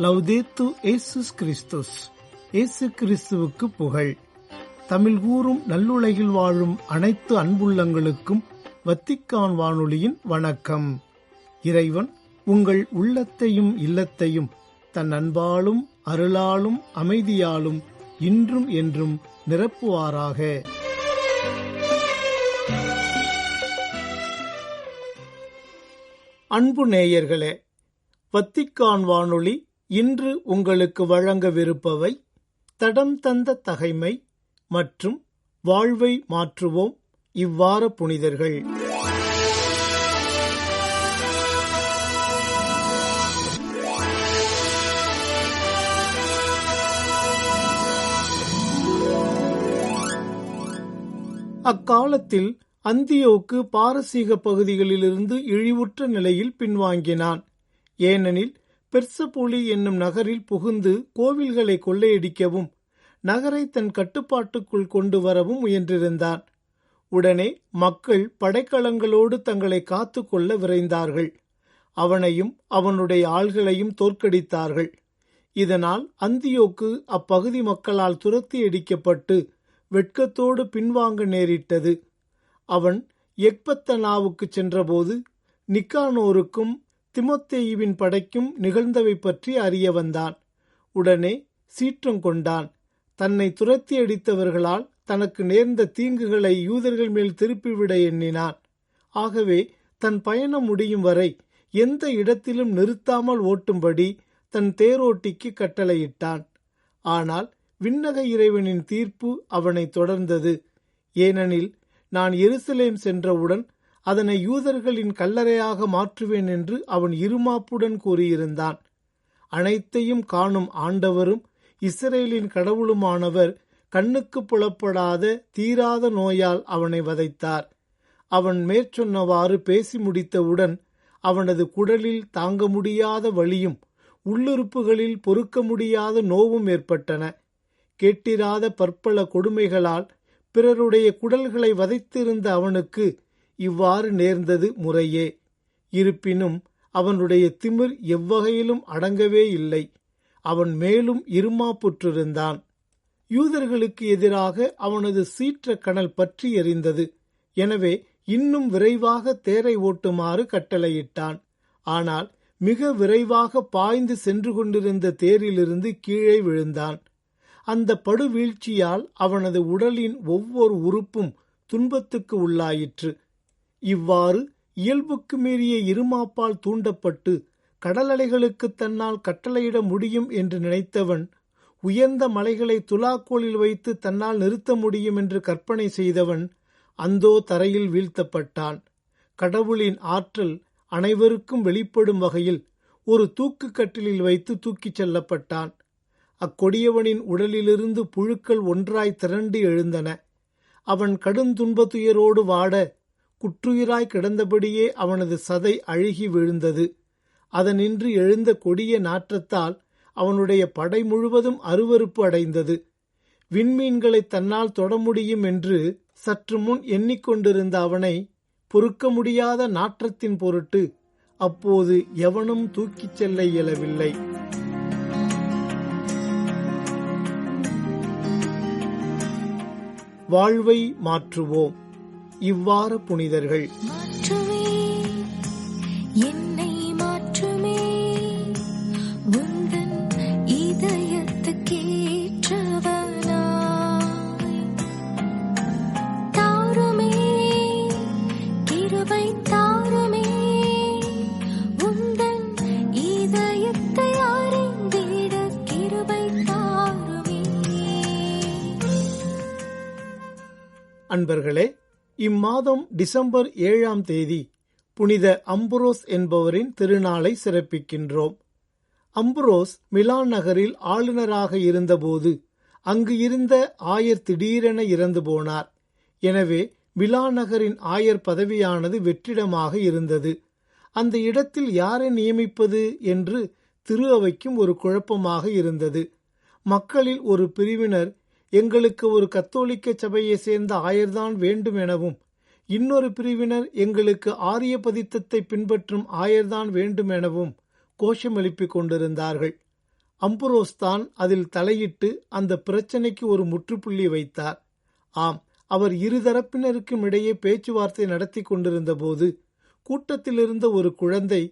லவ்தேத்து இயேசுஸ் கிறிஸ்துஸ். இயேசு கிறிஸ்துவுக்கு புகழ். தமிழ் கூறும் நல்லுலகில் வாழும் அனைத்து அன்புள்ளங்களுக்கும் வத்திக்கான் வானொலியின் வணக்கம். இறைவன் உங்கள் உள்ளத்தையும் இல்லத்தையும் தன் அன்பாலும் அருளாலும் அமைதியாலும் இன்றும் என்றும் நிரப்புவாராக. அன்பு நேயர்களே, வத்திக்கான் வானொலி இன்று உங்களுக்கு வழங்கவிருப்பவை தடம் தந்த தகைமை மற்றும் வாழ்வை மாற்றுவோம் இவ்வார புனிதர்கள். அக்காலத்தில் அந்தியோக்கு பாரசீக பகுதிகளிலிருந்து இழிவுற்ற நிலையில் பின்வாங்கினான். ஏனெனில் பெர்சபொலி என்னும் நகரில் புகுந்து கோவில்களை கொள்ளையடிக்கவும் நகரை தன் கட்டுப்பாட்டுக்குள் கொண்டு வரவும் முயன்றிருந்தான். உடனே மக்கள் படைக்கலங்களோடு தங்களை காத்து கொள்ள விரைந்தார்கள். அவனையும் அவனுடைய ஆள்களையும் தோற்கடித்தார்கள். இதனால் அந்தியோக்கு அப்பகுதி மக்களால் துரத்தி அடிக்கப்பட்டு வெட்கத்தோடு பின்வாங்க நேரிட்டது. அவன் எக்பத்தனாவுக்கு சென்றபோது நிக்கானோருக்கும் திமோத்தேயுவின் படைக்கும் நிகழ்ந்தவை பற்றி அறிய வந்தான். உடனே சீற்றம் கொண்டான். தன்னை துரத்தி அடித்தவர்களால் தனக்கு நேர்ந்த தீங்குகளை யூதர்கள் மேல் திருப்பிவிட எண்ணினான். ஆகவே தன் பயணம் முடியும் வரை எந்த இடத்திலும் நிறுத்தாமல் ஓட்டும்படி தன் தேரோட்டிக்கு கட்டளையிட்டான். ஆனால் விண்ணக இறைவனின் தீர்ப்பு அவனை தொடர்ந்தது. ஏனெனில் நான் எருசலேம் சென்றவுடன் அதனை யூதர்களின் கல்லறையாக மாற்றுவேன் என்று அவன் இருமாப்புடன் கூறியிருந்தான். அனைத்தையும் காணும் ஆண்டவரும் இஸ்ரேலின் கடவுளுமானவர் கண்ணுக்கு புலப்படாத தீராத நோயால் அவனை வதைத்தார். அவன் மேற்சொன்னவாறு பேசி முடித்தவுடன் அவனது குடலில் தாங்க முடியாத வலியும் உள்ளுறுப்புகளில் பொறுக்க முடியாத நோவும் ஏற்பட்டன. கேட்டிராத பற்பல கொடுமைகளால் பிறருடைய குடல்களை வதைத்திருந்த அவனுக்கு இவ்வாறு நேர்ந்தது முறையே. இருப்பினும் அவனுடைய திமிர் எவ்வகையிலும் அடங்கவே இல்லை. அவன் மேலும் இருமாப்புற்றிருந்தான். யூதர்களுக்கு எதிராக அவனது சீற்ற கனல் பற்றி எரிந்தது. எனவே இன்னும் விரைவாக தேரை ஓட்டுமாறு கட்டளையிட்டான். ஆனால் மிக விரைவாக பாய்ந்து சென்று கொண்டிருந்த தேரிலிருந்து கீழே விழுந்தான். அந்த படுவீழ்ச்சியால் அவனது உடலின் ஒவ்வொரு உறுப்பும் துன்பத்துக்கு உள்ளாயிற்று. இவ்வாறு இயல்புக்கு மீறிய இருமாப்பால் தூண்டப்பட்டு கடலலைகளுக்கு தன்னால் கட்டளையிட முடியும் என்று நினைத்தவன் உயர்ந்த மலைகளை துலாக்கோலில் வைத்து தன்னால் நிறுத்த முடியும் என்று கற்பனை செய்தவன் அந்தோ தரையில் வீழ்த்தப்பட்டான். கடவுளின் ஆற்றல் அனைவருக்கும் வெளிப்படும் வகையில் ஒரு தூக்கு கட்டிலில் வைத்து தூக்கிச் செல்லப்பட்டான். அக்கொடியவனின் உடலிலிருந்து புழுக்கள் ஒன்றாய் திரண்டு எழுந்தன. அவன் கடுந்துன்பத்துயரோடு வாட குற்றுயிராய் கிடந்தபடியே அவனது சதை அழுகி விழுந்தது. அதனின்று எழுந்த கொடிய நாற்றத்தால் அவனுடைய படை முழுவதும் அருவருப்பு அடைந்தது. விண்மீன்களை தன்னால் தொட முடியும் என்று சற்று முன் எண்ணிக்கொண்டிருந்த அவனை பொறுக்க முடியாத நாற்றத்தின் பொருட்டு அப்போது எவனும் தூக்கிச் செல்ல இயலவில்லை. வாழ்வை மாற்றுவோம் இவ்வார புனிதர்கள். என்னை மாற்றுமே உந்தன் இதயத்துக்கேற்றவனாய் தாருமே கிருபை தாருமே உந்தன் இதயத்தை அறிந்திட கிருபை தாருமே. அன்பர்களே, இம்மாதம் டிசம்பர் 7ஆம் தேதி புனித அம்புரோஸ் என்பவரின் திருநாளை சிறப்பிக்கின்றோம். அம்புரோஸ் மிலான் நகரில் ஆளுநராக இருந்தபோது அங்கு இருந்த ஆயர் திடீரென இறந்து போனார். எனவே மிலான் நகரின் ஆயர் பதவியானது வெற்றிடமாக இருந்தது. அந்த இடத்தில் யாரை நியமிப்பது என்று திரு அவைக்கும் ஒரு குழப்பமாக இருந்தது. மக்களில் ஒரு பிரிவினர் எங்களுக்கு ஒரு கத்தோலிக்க சபையை சேர்ந்த ஆயர்தான் வேண்டும் எனவும், இன்னொரு பிரிவினர் எங்களுக்கு ஆரிய பதித்தத்தை பின்பற்றும் ஆயர்தான் வேண்டும் எனவும் கோஷம் எழுப்பிக் கொண்டிருந்தார்கள். அம்புரோஸ் தான் அதில் தலையிட்டு அந்த பிரச்சனைக்கு ஒரு முற்றுப்புள்ளி வைத்தார். ஆம், அவர் இருதரப்பினருக்கும் இடையே பேச்சுவார்த்தை நடத்தி கொண்டிருந்த போது கூட்டத்திலிருந்த ஒரு குழந்தை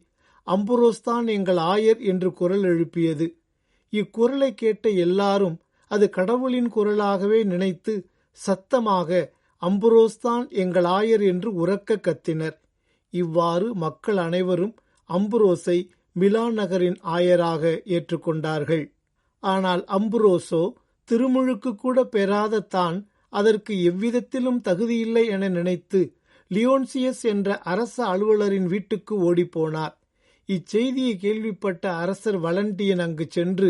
அம்புரோஸ் தான் எங்கள் ஆயர் என்று குரல் எழுப்பியது. இக்குரலை கேட்ட எல்லாரும் அது கடவுளின் குரலாகவே நினைத்து சத்தமாக அம்புரோஸ் தான் எங்கள் ஆயர் என்று உரக்க கத்தினர். இவ்வாறு மக்கள் அனைவரும் அம்புரோஸை மிலான் நகரின் ஆயராக ஏற்றுக்கொண்டார்கள். ஆனால் அம்புரோஸோ திருமுழுக்கு கூட பெறாத தான் அதற்கு எவ்விதத்திலும் தகுதியில்லை என நினைத்து லியோன்சியஸ் என்ற அரச அலுவலரின் வீட்டுக்கு ஓடிப்போனார். இச்செய்தியை கேள்விப்பட்ட அரசர் வலண்டியன் அங்கு சென்று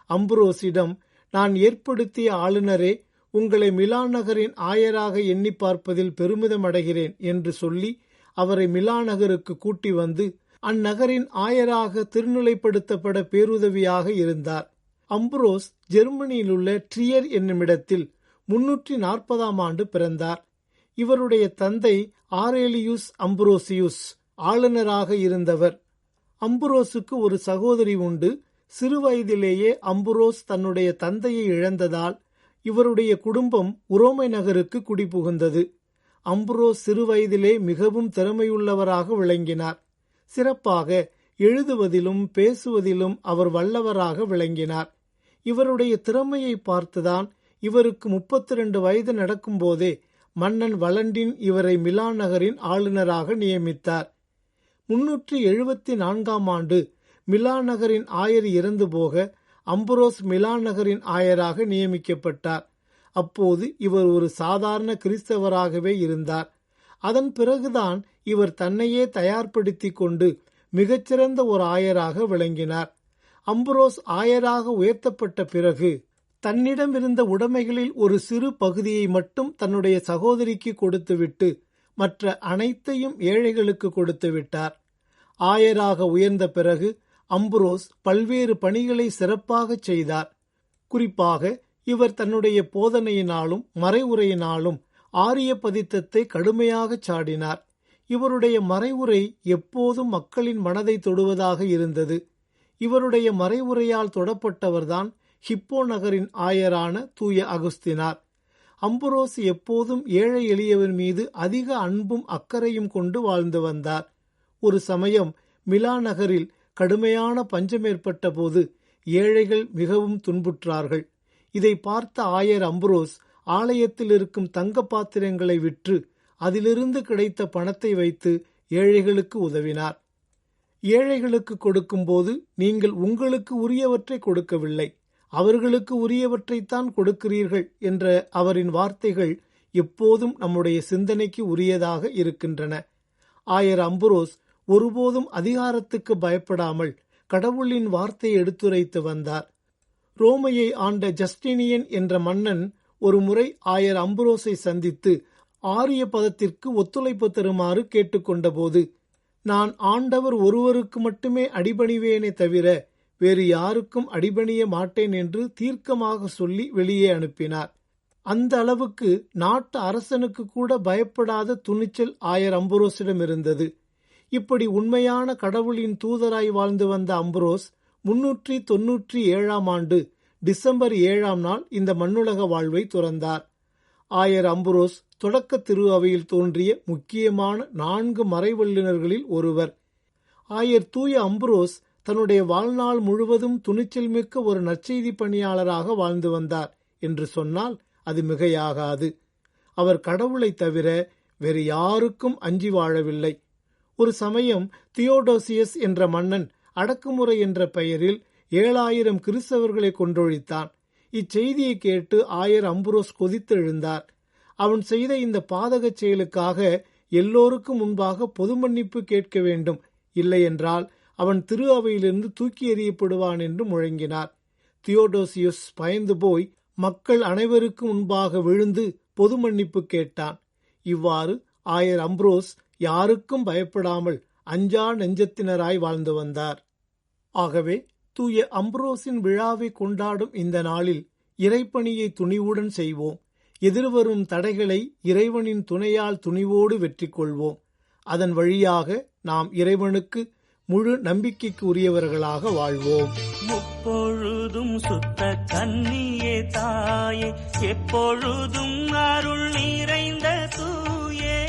அம்புரோஸிடம், நான் ஏற்படுத்திய ஆளுநரே, உங்களை மிலான் நகரின் ஆயராக எண்ணி பார்ப்பதில் பெருமிதம் அடைகிறேன் என்று சொல்லி அவரை மிலான் நகருக்கு கூட்டி வந்து அந்நகரின் ஆயராக திருநிலைப்படுத்தப்பட பேருதவியாக இருந்தார். அம்புரோஸ் ஜெர்மனியில் உள்ள ட்ரியர் என்னுமிடத்தில் 340ஆம் ஆண்டு பிறந்தார். இவருடைய தந்தை ஆரேலியுஸ் அம்புரோசியுஸ் ஆளுநராக இருந்தவர். அம்புரோஸுக்கு ஒரு சகோதரி உண்டு. சிறுவயதிலேயே அம்புரோஸ் தன்னுடைய தந்தையை இழந்ததால் இவருடைய குடும்பம் உரோமை நகருக்கு குடிபுகுந்தது. அம்புரோஸ் சிறுவயதிலே மிகவும் திறமையுள்ளவராக விளங்கினார். சிறப்பாக எழுதுவதிலும் பேசுவதிலும் அவர் வல்லவராக விளங்கினார். இவருடைய திறமையை பார்த்துதான் இவருக்கு 32 வயது நடக்கும்போதே மன்னன் வலண்டின் இவரை மிலான் நகரின் ஆளுநராக நியமித்தார். 374ஆம் ஆண்டு மிலான் நகரின் ஆயர் இறந்து போக அம்புரோஸ் மிலான் நகரின் ஆயராக நியமிக்கப்பட்டார். அப்போது இவர் ஒரு சாதாரண கிறிஸ்தவராகவே இருந்தார். அதன் பிறகுதான் இவர் தன்னையே தயார்படுத்தி கொண்டு மிகச்சிறந்த ஒரு ஆயராக விளங்கினார். அம்புரோஸ் ஆயராக உயர்த்தப்பட்ட பிறகு தன்னிடம் இருந்த உடைமைகளில் ஒரு சிறு பகுதியை மட்டும் தன்னுடைய சகோதரிக்கு கொடுத்துவிட்டு மற்ற அனைத்தையும் ஏழைகளுக்கு கொடுத்து விட்டார். ஆயராக உயர்ந்த பிறகு அம்புரோஸ் பல்வேறு பணிகளை சிறப்பாக செய்தார். குறிப்பாக இவர் தன்னுடைய போதனையினாலும் மறைவுரையினாலும் ஆரிய பதித்தத்தை கடுமையாக சாடினார். இவருடைய மறைவுரை எப்போதும் மக்களின் மனதை தொடுவதாக இருந்தது. இவருடைய மறைவுரையால் தொடப்பட்டவர்தான் ஹிப்போ நகரின் ஆயரான தூய அகுஸ்தினார். அம்புரோஸ் எப்போதும் ஏழை எளியவர் மீது அதிக அன்பும் அக்கறையும் கொண்டு வாழ்ந்து வந்தார். ஒரு சமயம் மிலான் நகரில் கடுமையான பஞ்சம் ஏற்பட்ட போது ஏழைகள் மிகவும் துன்புற்றார்கள். இதை பார்த்த ஆயர் அம்புரோஸ் ஆலயத்தில் இருக்கும் தங்க பாத்திரங்களை விற்று அதிலிருந்து கிடைத்த பணத்தை வைத்து ஏழைகளுக்கு உதவினார். ஏழைகளுக்கு கொடுக்கும்போது நீங்கள் உங்களுக்கு உரியவற்றை கொடுக்கவில்லை, அவர்களுக்கு உரியவற்றைத்தான் கொடுக்கிறீர்கள் என்ற அவரின் வார்த்தைகள் எப்போதும் நம்முடைய சிந்தனைக்கு உரியதாக இருக்கின்றன. ஆயர் அம்புரோஸ் ஒருபோதும் அதிகாரத்துக்கு பயப்படாமல் கடவுளின் வார்த்தையை எடுத்துரைத்து வந்தார். ரோமையை ஆண்ட ஜஸ்டினியன் என்ற மன்னன் ஒரு முறை ஆயர் அம்புரோஸை சந்தித்து ஆரிய பதத்திற்கு ஒத்துழைப்பு தருமாறு கேட்டுக்கொண்டபோது, நான் ஆண்டவர் ஒருவருக்கு மட்டுமே அடிபணிவேனே தவிர வேறு யாருக்கும் அடிபணிய மாட்டேன் என்று தீர்க்கமாக சொல்லி வெளியே அனுப்பினார். அந்த அளவுக்கு நாட்டு அரசனுக்கு கூட பயப்படாத துணிச்சல் ஆயர் அம்புரோஸிடம் இருந்தது. இப்படி உண்மையான கடவுளின் தூதராய் வாழ்ந்து வந்த அம்புரோஸ் 397ஆம் ஆண்டு டிசம்பர் 7ஆம் நாள் இந்த மண்ணுலக வாழ்வை துறந்தார். ஆயர் அம்புரோஸ் தொடக்க திரு அவையில் தோன்றிய முக்கியமான 4 மறைவல்லுநர்களில் ஒருவர். ஆயர் தூய அம்புரோஸ் தன்னுடைய வாழ்நாள் முழுவதும் துணிச்சல் மிக்க ஒரு நற்செய்தி பணியாளராக வாழ்ந்து வந்தார் என்று சொன்னால் அது மிகையாகாது. அவர் கடவுளை தவிர வேறு யாருக்கும் அஞ்சி வாழவில்லை. ஒரு சமயம் தியோடோசியஸ் என்ற மன்னன் அடக்குமுறை என்ற பெயரில் 7000 கிறிஸ்தவர்களை கொன்றொழித்தான். இச்செய்தியை கேட்டு ஆயர் அம்புரோஸ் கொதித்தெழுந்தார். அவன் செய்த இந்த பாதக செயலுக்காக எல்லோருக்கும் முன்பாக பொது மன்னிப்பு கேட்க வேண்டும், இல்லையென்றால் அவன் திரு அவையிலிருந்து தூக்கி எறியப்படுவான் என்று முழங்கினார். தியோடோசியஸ் பயந்து போய் மக்கள் அனைவருக்கும் முன்பாக விழுந்து பொது மன்னிப்பு கேட்டான். இவ்வாறு ஆயர் அம்புரோஸ் யாருக்கும் பயப்படாமல் அஞ்சா நெஞ்சத்தினராய் வாழ்ந்து வந்தார். ஆகவே தூய அம்புரோஸின் விழாவை கொண்டாடும் இந்த நாளில் இறைப்பணியை துணிவுடன் செய்வோம். எதிர்வரும் தடைகளை இறைவனின் துணையால் துணிவோடு வெற்றி கொள்வோம். அதன் வழியாக நாம் இறைவனுக்கு முழு நம்பிக்கைக்கு உரியவர்களாக வாழ்வோம். முப்பொழுதும் சுத்த கன்னியே தாயே, எப்பொழுதும் அருள் நிறைந்த தூயே.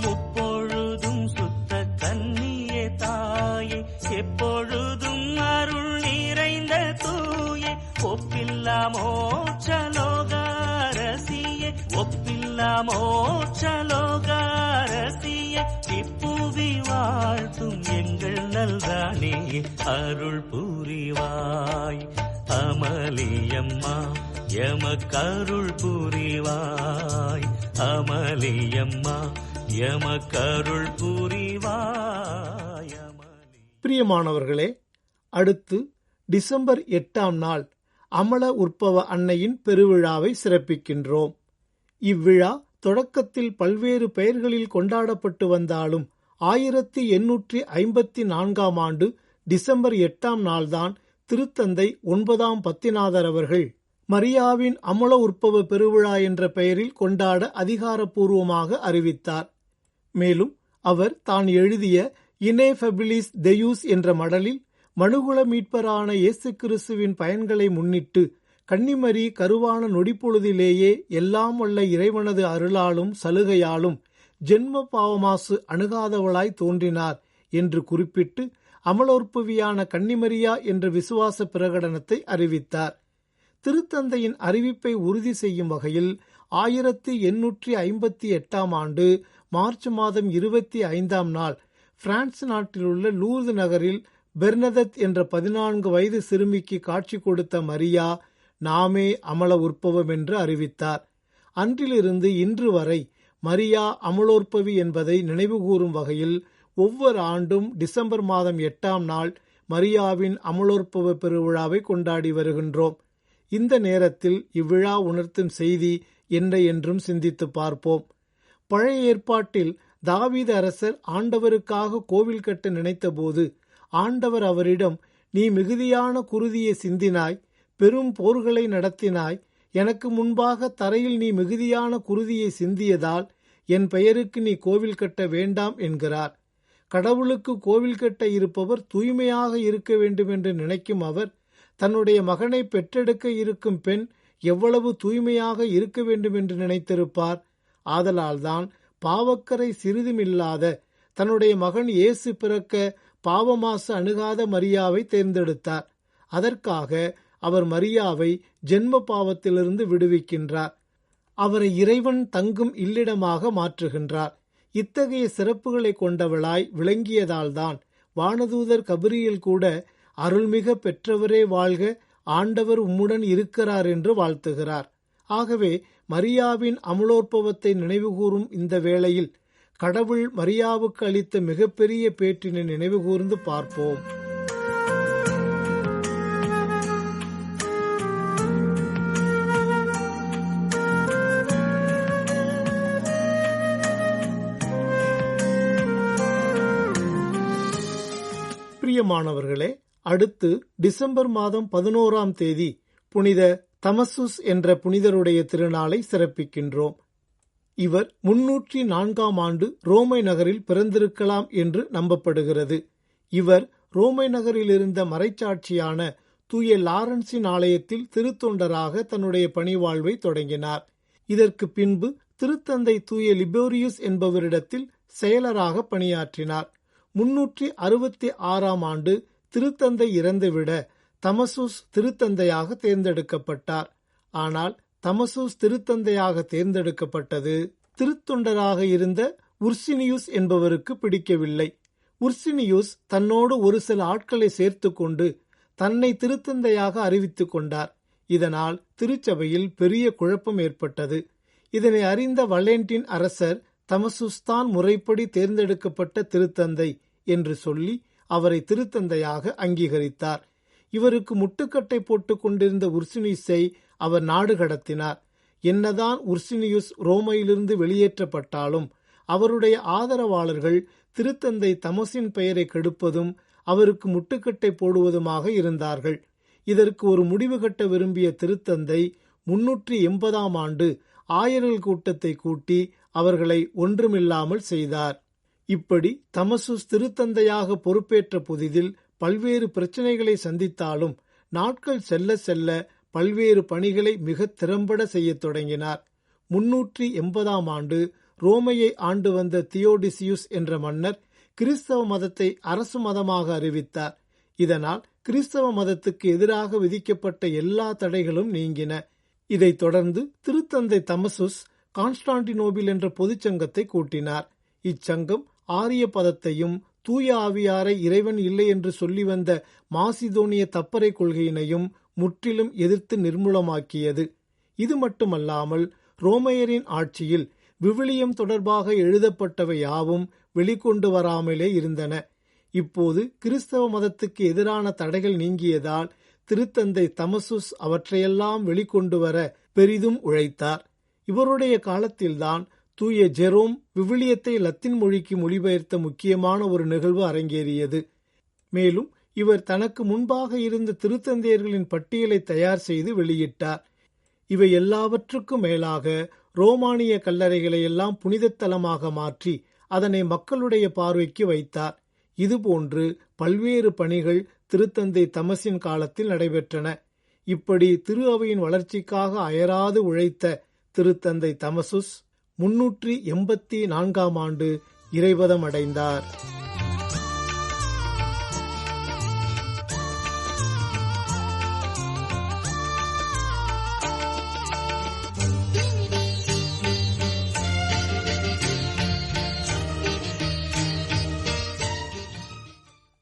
முப்பொழுதும் சுத்த கன்னியே தாயே, எப்பொழுதும் அருள் நிறைந்த தூயே. ஒப்பில்லா மோட்சலோகாரசியே, ஒப்பில்லா மோட்சலோகாரசியே. இப்புவி வாழ்த்தும் எங்கள் நல்தானே, அருள் புரிவாய் அமளியம்மா, எமக்கருள் புரிவாய் அமளியம்மா, எமக்கருள் புரிவாய். பிரியமானவர்களே, அடுத்து டிசம்பர் 8ஆம் நாள் அமல உற்பவ அன்னையின் பெருவிழாவை சிறப்பிக்கின்றோம். இவ்விழா தொடக்கத்தில் பல்வேறு பெயர்களில் கொண்டாடப்பட்டு வந்தாலும் 1854ஆம் ஆண்டு டிசம்பர் 8ஆம் நாள்தான் திருத்தந்தை 9ஆம் பத்திநாதர் அவர்கள் மரியாவின் அமல உற்பவ பெருவிழா என்ற பெயரில் கொண்டாட அதிகாரப்பூர்வமாக அறிவித்தார். மேலும் அவர் தான் எழுதிய இனேஃபபிலிஸ் தெயூஸ் என்ற மடலில் மனுகுல மீட்பரான இயேசு கிறிஸ்துவின் பயன்களை முன்னிட்டு கன்னிமரி கருவான நொடிப்பொழுதிலேயே எல்லாம் வல்ல இறைவனது அருளாலும் சலுகையாலும் ஜென்ம பாவமாசு அணுகாதவளாய் தோன்றினார் என்று குறிப்பிட்டு அமலோற்பவியான கன்னிமரியா என்ற விசுவாச பிரகடனத்தை அறிவித்தார். திருத்தந்தையின் அறிவிப்பை உறுதி செய்யும் வகையில் 1858ஆம் ஆண்டு மார்ச் மாதம் 25ஆம் நாள் பிரான்ஸ் நாட்டிலுள்ள லூர்து நகரில் பெர்னதத் என்ற 14 வயது சிறுமிக்கு காட்சி கொடுத்த மரியா நாமே அமல உற்பவம் என்று அறிவித்தார். அன்றிலிருந்து இன்று வரை மரியா அமலோற்பவி என்பதை நினைவுகூரும் வகையில் ஒவ்வொரு ஆண்டும் டிசம்பர் மாதம் 8ஆம் நாள் மரியாவின் அமலோற்பவ பெருவிழாவை கொண்டாடி வருகின்றோம். இந்த நேரத்தில் இவ்விழா உணர்த்தும் செய்தி என்ன என்றும் சிந்தித்து பார்ப்போம். பழைய ஏற்பாட்டில் தாவீது அரசர் ஆண்டவருக்காக கோவில் கட்ட நினைத்தபோது ஆண்டவர் அவரிடம், நீ மிகுதியான குருதியை சிந்தினாய், பெரும் போர்களை நடத்தினாய், எனக்கு முன்பாக தரையில் நீ மிகுதியான குருதியை சிந்தியதால் என் பெயருக்கு நீ கோவில் கட்ட வேண்டாம் என்கிறார். கடவுளுக்கு கோவில் கட்ட இருப்பவர் தூய்மையாக இருக்க வேண்டும் என்று நினைக்கும் அவர் தன்னுடைய மகனை பெற்றெடுக்க இருக்கும் பெண் எவ்வளவு தூய்மையாக இருக்க வேண்டும் என்று நினைத்திருப்பார். ஆதலால்தான் பாவக்கரை சிறிதுமில்லாத தன்னுடைய மகன் இயேசு பிறக்க பாவமாசு அணுகாத மரியாவை தேர்ந்தெடுத்தார். அதற்காக அவர் மரியாவை ஜென்ம பாவத்திலிருந்து விடுவிக்கின்றார். அவரை இறைவன் தங்கும் இல்லிடமாக மாற்றுகின்றார். இத்தகைய சிறப்புகளை கொண்டவளாய் விளங்கியதால்தான் வானதூதர் கபிரியேல் கூட அருள்மிக பெற்றவரே வாழ்க, ஆண்டவர் உம்முடன் இருக்கிறார் என்று வாழ்த்துகிறார். ஆகவே மரியாவின் அமலோற்பவத்தை நினைவுகூரும் இந்த வேளையில் கடவுள் மரியாவுக்கு அளித்த மிகப்பெரிய பேற்றினை நினைவுகூர்ந்து பார்ப்போம். பிரியமானவர்களே, அடுத்து டிசம்பர் மாதம் 11ஆம் தேதி புனித தமசுஸ் என்ற புனிதருடைய திருநாளை சிறப்பிக்கின்றோம். இவர் 304ஆம் ஆண்டு ரோமை நகரில் பிறந்திருக்கலாம் என்று நம்பப்படுகிறது. இவர் ரோமை நகரில் இருந்த மறைச்சாட்சியான தூய லாரன்ஸின் ஆலயத்தில் திருத்தொண்டராக தன்னுடைய பணிவாழ்வை தொடங்கினார். இதற்கு பின்பு திருத்தந்தை தூய லிபோரியுஸ் என்பவரிடத்தில் செயலராக பணியாற்றினார். 366ஆம் ஆண்டு திருத்தந்தை இறந்துவிட தமசுஸ் திருத்தந்தையாக தேர்ந்தெடுக்கப்பட்டார். ஆனால் தமசுஸ் திருத்தந்தையாக தேர்ந்தெடுக்கப்பட்டது திருத்தொண்டராக இருந்த உர்சினியுஸ் என்பவருக்கு பிடிக்கவில்லை. உர்சினியுஸ் தன்னோடு ஒரு சில ஆட்களை சேர்த்து கொண்டு தன்னை திருத்தந்தையாக அறிவித்துக் கொண்டார். இதனால் திருச்சபையில் பெரிய குழப்பம் ஏற்பட்டது. இதனை அறிந்த வலேண்டின் அரசர் தமசுஸ்தான் முறைப்படி தேர்ந்தெடுக்கப்பட்ட திருத்தந்தை என்று சொல்லி அவரை திருத்தந்தையாக அங்கீகரித்தார். இவருக்கு முட்டுக்கட்டை போட்டுக் கொண்டிருந்த உர்சினியுஸை அவர் நாடு கடத்தினார். என்னதான் உர்சினியுஸ் ரோமையிலிருந்து வெளியேற்றப்பட்டாலும் அவருடைய ஆதரவாளர்கள் திருத்தந்தை தமசின் பெயரை கெடுப்பதும் அவருக்கு முட்டுக்கட்டை போடுவதுமாக இருந்தார்கள். இதற்கு ஒரு முடிவு கட்ட விரும்பிய திருத்தந்தை 380ஆம் ஆண்டு ஆயர்கள் கூட்டத்தை கூட்டி அவர்களை ஒன்றுமில்லாமல் செய்தார். இப்படி தமசுஸ் திருத்தந்தையாக பொறுப்பேற்ற புதிதில் பல்வேறு பிரச்சனைகளை சந்தித்தாலும் நாட்கள் செல்ல செல்ல பல்வேறு பணிகளை மிக திறம்பட செய்யத் தொடங்கினார். 380ஆம் ஆண்டு ரோமையை ஆண்டு வந்த தியோடிசியுஸ் என்ற மன்னர் கிறிஸ்தவ மதத்தை அரசு மதமாக அறிவித்தார். இதனால் கிறிஸ்தவ மதத்துக்கு எதிராக விதிக்கப்பட்ட எல்லா தடைகளும் நீங்கின. இதைத் தொடர்ந்து திருத்தந்தை தமசுஸ் கான்ஸ்டான்டினோபில் என்ற பொதுச்சங்கத்தை கூட்டினார். இச்சங்கம் ஆரிய பதத்தையும் தூய ஆவியாரை இறைவன் இல்லை என்று சொல்லி வந்த மாசிதோனிய தப்பறை கொள்கையினையும் முற்றிலும் எதிர்த்து நிர்மூலமாக்கியது. இது மட்டுமல்லாமல் ரோமையரின் ஆட்சியில் விவிலியம் தொடர்பாக எழுதப்பட்டவை யாவும் வெளிக்கொண்டு வராமலே இருந்தன. இப்போது கிறிஸ்தவ மதத்துக்கு எதிரான தடைகள் நீங்கியதால் திருத்தந்தை தமசுஸ் அவற்றையெல்லாம் வெளிக்கொண்டு வர பெரிதும் உழைத்தார். இவருடைய காலத்தில்தான் தூய ஜெரோம் விவிலியத்தை லத்தீன் மொழிக்கு மொழிபெயர்த்த முக்கியமான ஒரு நிகழ்வு அரங்கேறியது. மேலும் இவர் தனக்கு முன்பாக இருந்த திருத்தந்தையர்களின் பட்டியலை தயார் செய்து வெளியிட்டார். இவை எல்லாவற்றுக்கும் மேலாக ரோமானிய கல்லறைகளை எல்லாம் புனித தலமாக மாற்றி அதனை மக்களுடைய பார்வைக்கு வைத்தார். இதுபோன்று பல்வேறு பணிகள் திருத்தந்தை தமசின் காலத்தில் நடைபெற்றன. இப்படி திரு அவையின் வளர்ச்சிக்காக அயராது உழைத்த திருத்தந்தை தமசுஸ் 384ஆம் ஆண்டு இறைவதம் அடைந்தார்.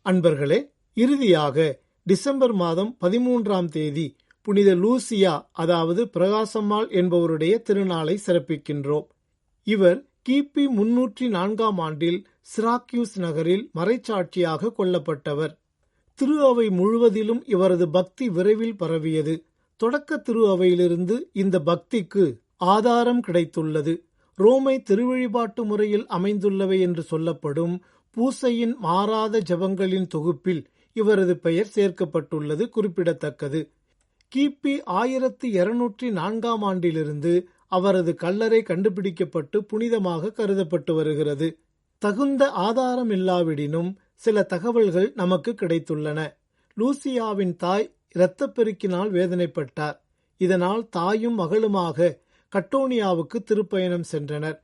அன்பர்களே, இறுதியாக டிசம்பர் மாதம் 13ஆம் தேதி புனித லூசியா, அதாவது பிரகாசம்மாள் என்பவருடைய திருநாளை சிறப்பிக்கின்றோம். இவர் கிபி 304ஆம் ஆண்டில் சிராக்யூஸ் நகரில் மறைச்சாட்சியாக கொல்லப்பட்டவர். திரு அவை முழுவதிலும் இவரது பக்தி விரைவில் பரவியது. தொடக்க திரு அவையிலிருந்து இந்த பக்திக்கு ஆதாரம் கிடைத்துள்ளது. ரோமை திருவழிபாட்டு முறையில் அமைந்துள்ளவை என்று சொல்லப்படும் பூசையின் மாறாத ஜபங்களின் தொகுப்பில் இவரது பெயர் சேர்க்கப்பட்டுள்ளது குறிப்பிடத்தக்கது. கிபி 1204ஆம் ஆண்டிலிருந்து அவரது கல்லறை கண்டுபிடிக்கப்பட்டு புனிதமாக கருதப்பட்டு வருகிறது. தகுந்த ஆதாரம் இல்லாவிடினும் சில தகவல்கள் நமக்கு கிடைத்துள்ளன. லூசியாவின் தாய் இரத்தப்பெருக்கினால் வேதனைப்பட்டார். இதனால் தாயும் மகளுமாக கட்டோனியாவுக்கு திருப்பயணம் சென்றனர்.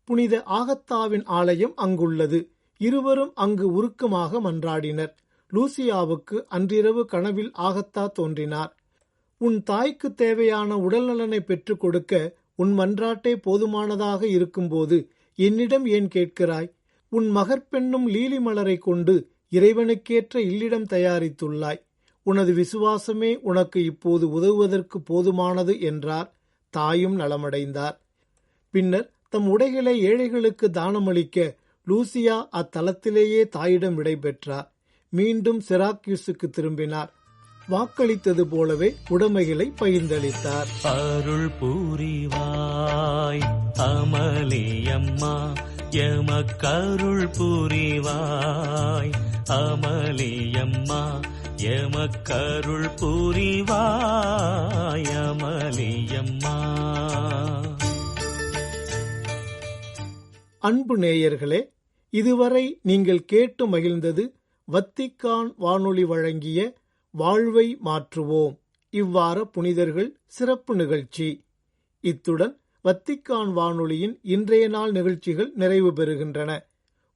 புனித ஆகத்தாவின் ஆலயம் அங்குள்ளது. இருவரும் அங்கு உருக்கமாக மன்றாடினர். லூசியாவுக்கு அன்றிரவு கனவில் ஆகத்தா தோன்றினார். உன் தாய்க்கு தேவையான உடல் நலனை பெற்றுக் கொடுக்க உன் மன்றாட்டே போதுமானதாக இருக்கும்போது என்னிடம் ஏன் கேட்கிறாய்? உன் மகற்பெண்ணும் லீலி மலரை கொண்டு இறைவனுக்கேற்ற இல்லிடம் தயாரித்துள்ளாய். உனது விசுவாசமே உனக்கு இப்போது உதவுவதற்கு போதுமானது என்றார். தாயும் நலமடைந்தார். பின்னர் தம் உடைகளை ஏழைகளுக்கு தானமளிக்க லூசியா அத்தலத்திலேயே தாயிடம் விடைபெற்றார். மீண்டும் சிராக்யூஸுக்கு திரும்பினார். வாக்களித்தது போலவே உடைமைகளை பகிர்ந்தளித்தார். அருள் புரிவாய் அமளியம்மா, எமக்கருள் புரிவாய் அமளியம்மா, எமக்கருள் புரிவாய் அமளியம்மா. அன்பு நேயர்களே, இதுவரை நீங்கள் கேட்டு மகிழ்ந்தது வத்திக்கான் வானொலி வழங்கிய வாழ்வை மாற்றுவோம் இவ்வார புனிதர்கள் சிறப்பு நிகழ்ச்சி. இத்துடன் வத்திக்கான் வானொலியின் இன்றைய நாள் நிகழ்ச்சிகள் நிறைவு பெறுகின்றன.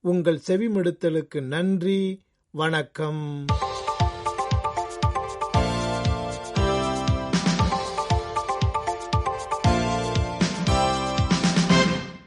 உங்கள் செவிமடுத்தலுக்கு நன்றி. வணக்கம்.